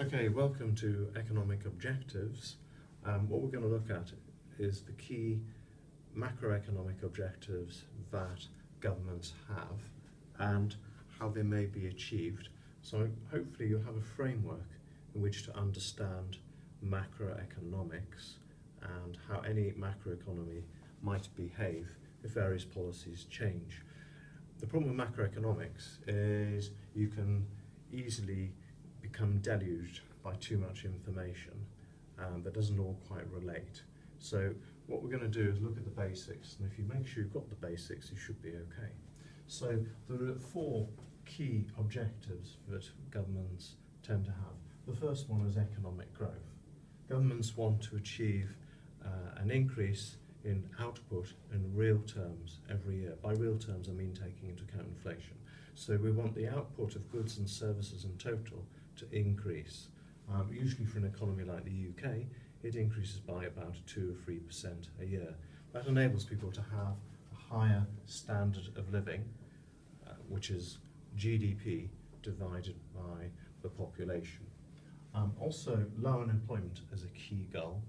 Okay, welcome to Economic Objectives. What we're going to look at is the key macroeconomic objectives that governments have and how they may be achieved. So hopefully you'll have a framework in which to understand macroeconomics and how any macroeconomy might behave if various policies change. The problem with macroeconomics is you can easily become deluged by too much information that doesn't all quite relate. So what we're going to do is look at the basics, and if you make sure you've got the basics, you should be okay. So there are four key objectives that governments tend to have. The first one is economic growth. Governments want to achieve an increase in output in real terms every year. By real terms I mean taking into account inflation. So we want the output of goods and services in total to increase. Usually for an economy like the UK, it increases by about 2 or 3% a year. That enables people to have a higher standard of living, which is GDP divided by the population. Also, low unemployment is a key goal.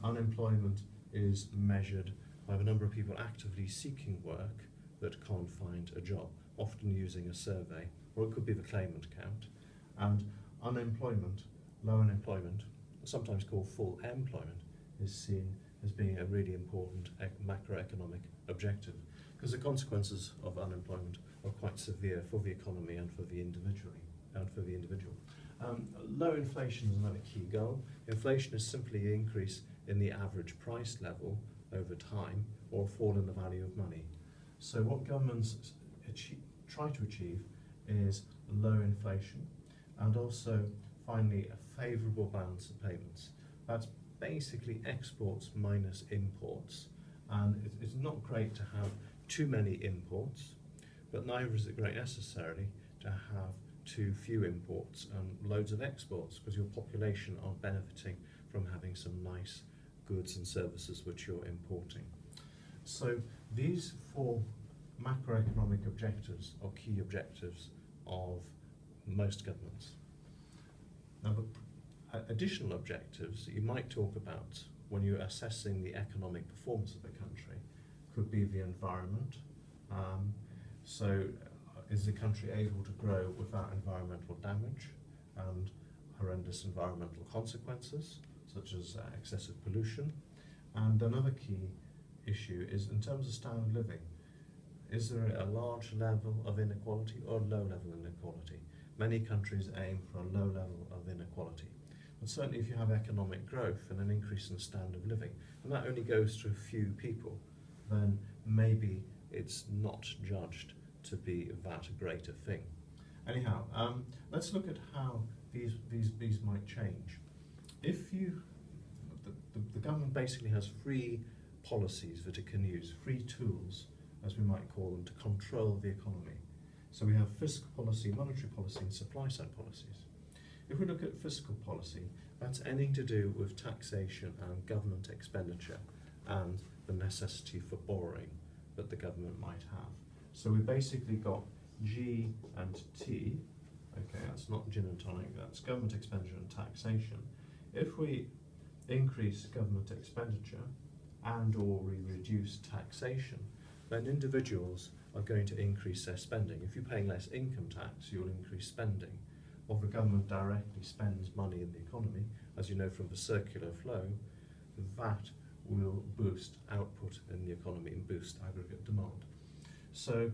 Unemployment is measured by the number of people actively seeking work that can't find a job, often using a survey, or it could be the claimant count. And unemployment, low unemployment, sometimes called full employment, is seen as being a really important macroeconomic objective, because the consequences of unemployment are quite severe for the economy and for the individual. Low inflation is another key goal. Inflation is simply an increase in the average price level over time, or a fall in the value of money. So what governments try to achieve is low inflation, and also finally a favourable balance of payments. That's basically exports minus imports, and it's not great to have too many imports, but neither is it great necessarily to have too few imports and loads of exports, because your population are benefiting from having some nice goods and services which you're importing. So these four macroeconomic objectives are key objectives of most governments. Now, the additional objectives that you might talk about when you're assessing the economic performance of the country could be the environment. Is the country able to grow without environmental damage and horrendous environmental consequences, such as excessive pollution? And another key issue is in terms of standard of living. Is there a large level of inequality or a low level of inequality? Many countries aim for a low level of inequality. But certainly if you have economic growth and an increase in standard of living, and that only goes to a few people, then maybe it's not judged to be that great a thing. Anyhow, let's look at how these might change. If the government basically has three policies that it can use, three tools, as we might call them, to control the economy. So we have fiscal policy, monetary policy, and supply side policies. If we look at fiscal policy, that's anything to do with taxation and government expenditure and the necessity for borrowing that the government might have. So we basically got G and T. Okay, that's not gin and tonic, that's government expenditure and taxation. If we increase government expenditure and or we reduce taxation, then individuals are going to increase their spending. If you're paying less income tax, you'll increase spending. Or the government directly spends money in the economy, as you know from the circular flow, that will boost output in the economy and boost aggregate demand. So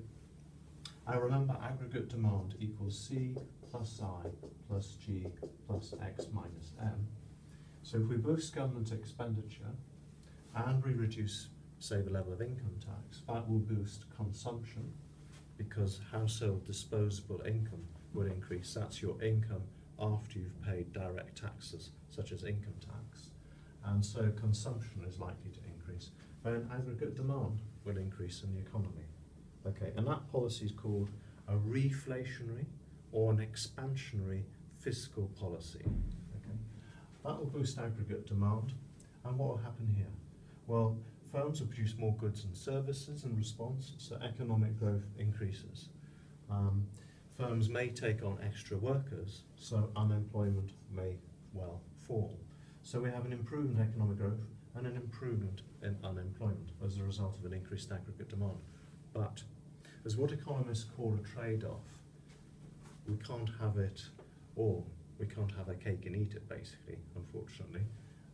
I remember aggregate demand equals C plus I plus G plus X minus M. So if we boost government expenditure and we reduce, say, the level of income tax, that will boost consumption, because household disposable income will increase. That's your income after you've paid direct taxes, such as income tax. And so consumption is likely to increase. Then aggregate demand will increase in the economy. Okay, and that policy is called a reflationary or an expansionary fiscal policy. Okay, that will boost aggregate demand. And what will happen here? Well, firms will produce more goods and services in response, so economic growth increases. firms may take on extra workers, so unemployment may well fall. So we have an improvement in economic growth and an improvement in unemployment as a result of an increased aggregate demand. But as what economists call a trade-off, we can't have it all. We can't have a cake and eat it, basically, unfortunately,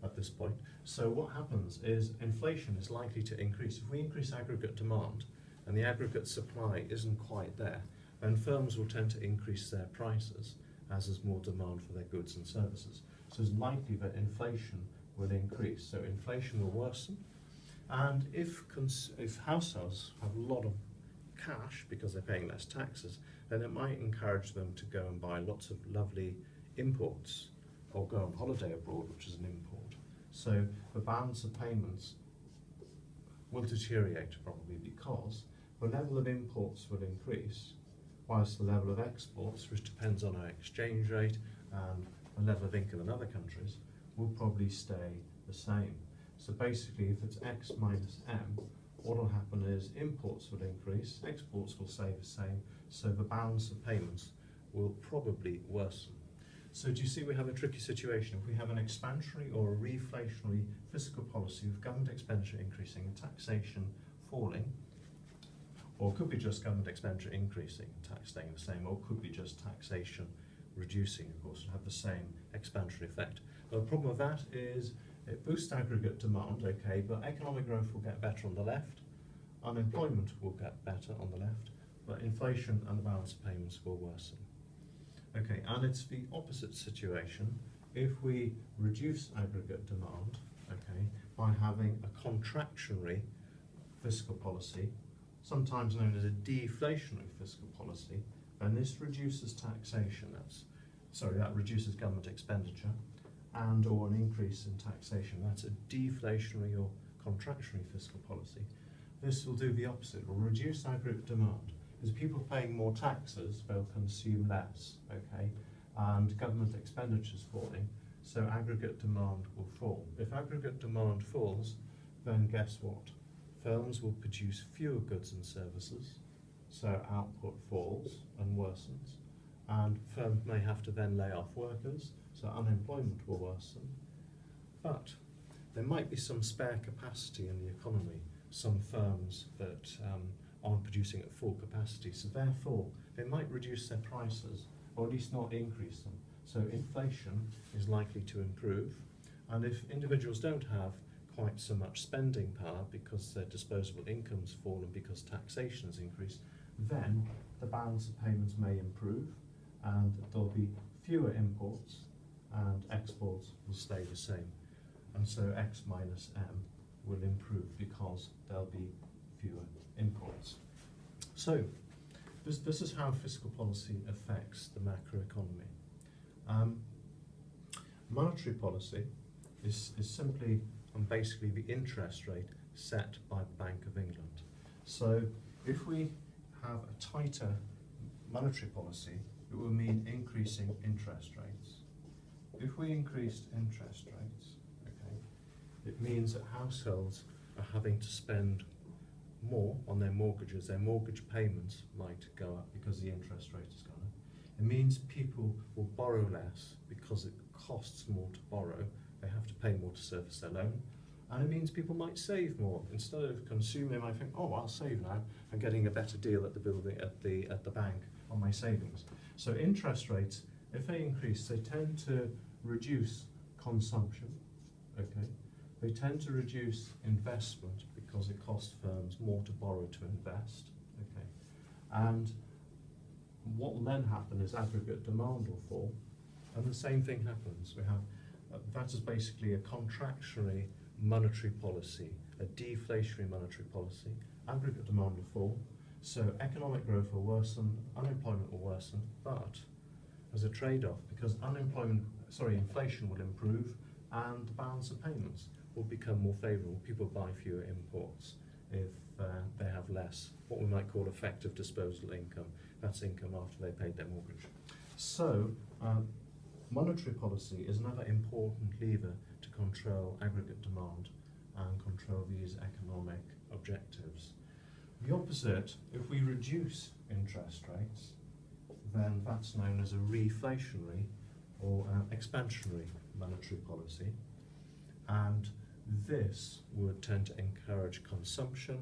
at this point. So what happens is inflation is likely to increase. If we increase aggregate demand and the aggregate supply isn't quite there, then firms will tend to increase their prices as there's more demand for their goods and services. So it's likely that inflation will increase. So inflation will worsen. And if households have a lot of cash because they're paying less taxes, then it might encourage them to go and buy lots of lovely imports or go on holiday abroad, which is an import. So the balance of payments will deteriorate probably because the level of imports will increase whilst the level of exports, which depends on our exchange rate and the level of income in other countries, will probably stay the same. So basically, if it's X minus M, what will happen is imports will increase, exports will stay the same, so the balance of payments will probably worsen. So do you see we have a tricky situation? If we have an expansionary or a reflationary fiscal policy with government expenditure increasing and taxation falling, or it could be just government expenditure increasing, tax staying the same, or it could be just taxation reducing, of course, and have the same expansionary effect. But the problem with that is it boosts aggregate demand, okay, but economic growth will get better on the left, unemployment will get better on the left, but inflation and the balance of payments will worsen. Okay, and it's the opposite situation if we reduce aggregate demand, okay, by having a contractionary fiscal policy, sometimes known as a deflationary fiscal policy, and this reduces taxation, that reduces government expenditure, and or an increase in taxation. That's a deflationary or contractionary fiscal policy. This will do the opposite. It will reduce aggregate demand. Because people paying more taxes, they'll consume less, okay? And government expenditure is falling, so aggregate demand will fall. If aggregate demand falls, then guess what? Firms will produce fewer goods and services, so output falls and worsens, and firms may have to then lay off workers, so unemployment will worsen. But there might be some spare capacity in the economy, some firms that aren't producing at full capacity, so therefore they might reduce their prices, or at least not increase them. So inflation is likely to improve, and if individuals don't have quite so much spending power because their disposable income's fallen because taxation has increased, then the balance of payments may improve, and there'll be fewer imports, and exports will stay the same. And so X minus M will improve because there'll be fewer imports. So this is how fiscal policy affects the macroeconomy. Monetary policy is simply and basically the interest rate set by the Bank of England. So if we have a tighter monetary policy, it will mean increasing interest rates. If we increased interest rates, okay, it means that households are having to spend more on their mortgages. Their mortgage payments might go up because the interest rate has gone up. It means people will borrow less because it costs more to borrow. They have to pay more to service their loan. And it means people might save more. Instead of consuming, they might think, oh, I'll save now. I'm getting a better deal at the bank on my savings. So interest rates, if they increase, they tend to reduce consumption, okay? They tend to reduce investment because it costs firms more to borrow to invest, okay? And what will then happen is aggregate demand will fall, and the same thing happens. We have, that is basically a contractionary monetary policy, a deflationary monetary policy. Aggregate demand will fall, so economic growth will worsen, unemployment will worsen, but as a trade-off, because inflation will improve and the balance of payments will become more favourable. People buy fewer imports if they have less, what we might call effective disposable income. That's income after they paid their mortgage. So monetary policy is another important lever to control aggregate demand and control these economic objectives. The opposite, if we reduce interest rates, then that's known as a reflationary or expansionary monetary policy. And this would tend to encourage consumption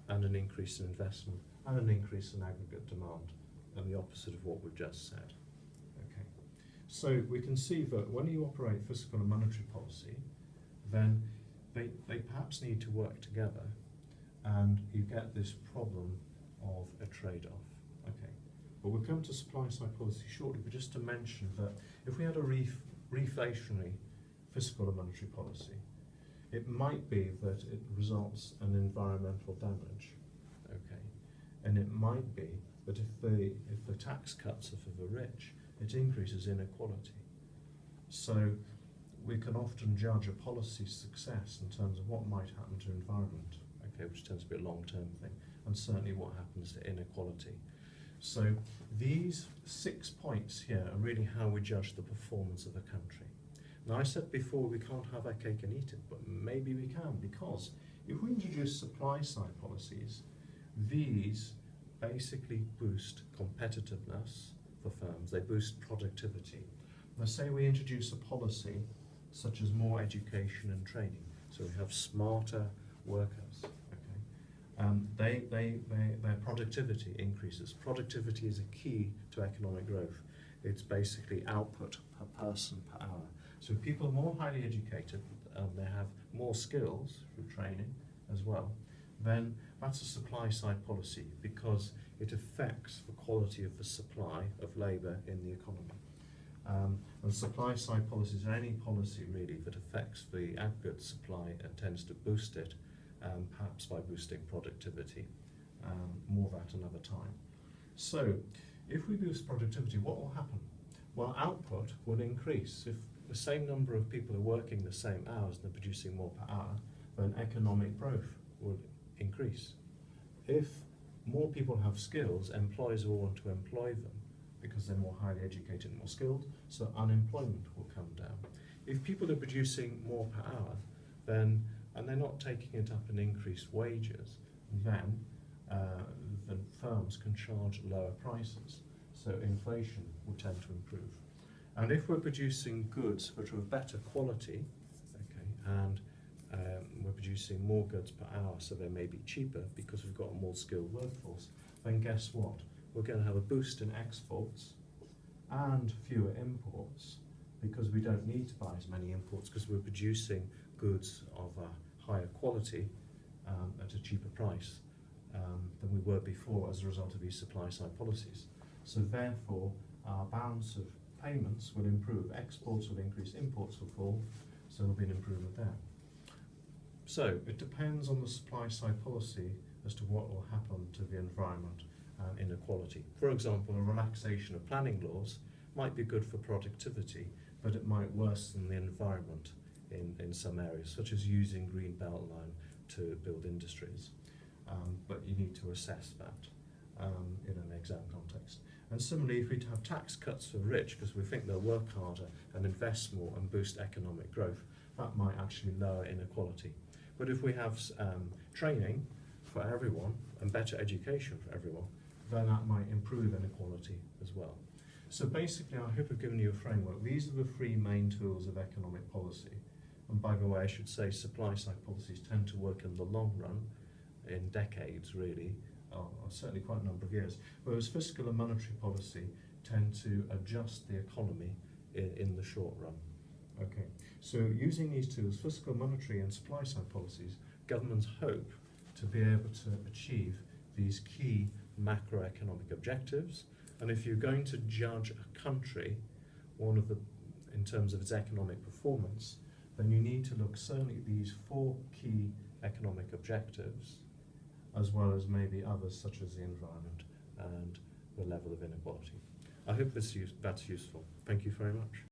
and an increase in investment and an increase in aggregate demand, and the opposite of what we've just said. Okay. So we can see that when you operate fiscal and monetary policy, then they perhaps need to work together, and you get this problem of a trade-off. Okay. But we'll come to supply side policy shortly, but just to mention that if we had a reflationary fiscal and monetary policy, it might be that it results in environmental damage, okay, and it might be that if the tax cuts are for the rich, it increases inequality. So we can often judge a policy's success in terms of what might happen to environment, okay, which tends to be a long-term thing, and certainly what happens to inequality. So these 6 points here are really how we judge the performance of a country. Now, I said before we can't have our cake and eat it, but maybe we can, because if we introduce supply-side policies, these basically boost competitiveness for firms, they boost productivity. Now, say we introduce a policy such as more education and training, so we have smarter workers, okay? Their productivity increases. Productivity is a key to economic growth. It's basically output per person per hour. So if people are more highly educated, they have more skills through training as well, then that's a supply-side policy because it affects the quality of the supply of labour in the economy. And supply-side policies are any policy really that affects the aggregate supply and tends to boost it, perhaps by boosting productivity. More of that another time. So if we boost productivity, what will happen? Well, output will increase. If the same number of people are working the same hours and they're producing more per hour, then economic growth will increase. If more people have skills, employers will want to employ them because they're more highly educated and more skilled, so unemployment will come down. If people are producing more per hour, then, and they're not taking it up in increased wages, then the firms can charge lower prices, so inflation will tend to improve. And if we're producing goods which are of better quality, okay, and we're producing more goods per hour, so they may be cheaper because we've got a more skilled workforce, then guess what? We're going to have a boost in exports and fewer imports because we don't need to buy as many imports because we're producing goods of a higher quality at a cheaper price than we were before as a result of these supply-side policies. So therefore, our balance of payments will improve, exports will increase, imports will fall, so there'll be an improvement there. So it depends on the supply-side policy as to what will happen to the environment and inequality. For example, a relaxation of planning laws might be good for productivity, but it might worsen the environment in some areas, such as using green belt line to build industries. But you need to assess that in an exam context. And similarly, if we have tax cuts for the rich, because we think they'll work harder and invest more and boost economic growth, that might actually lower inequality. But if we have training for everyone and better education for everyone, then that might improve inequality as well. So basically, I hope I've given you a framework. These are the 3 main tools of economic policy. And by the way, I should say supply-side policies tend to work in the long run, in decades really, or certainly quite a number of years, whereas fiscal and monetary policy tend to adjust the economy in the short run. Okay, so using these tools, fiscal, monetary and supply-side policies, governments hope to be able to achieve these key macroeconomic objectives. And if you're going to judge a country, in terms of its economic performance, then you need to look certainly at these 4 key economic objectives, as well as maybe others such as the environment and the level of inequality. I hope that's useful. Thank you very much.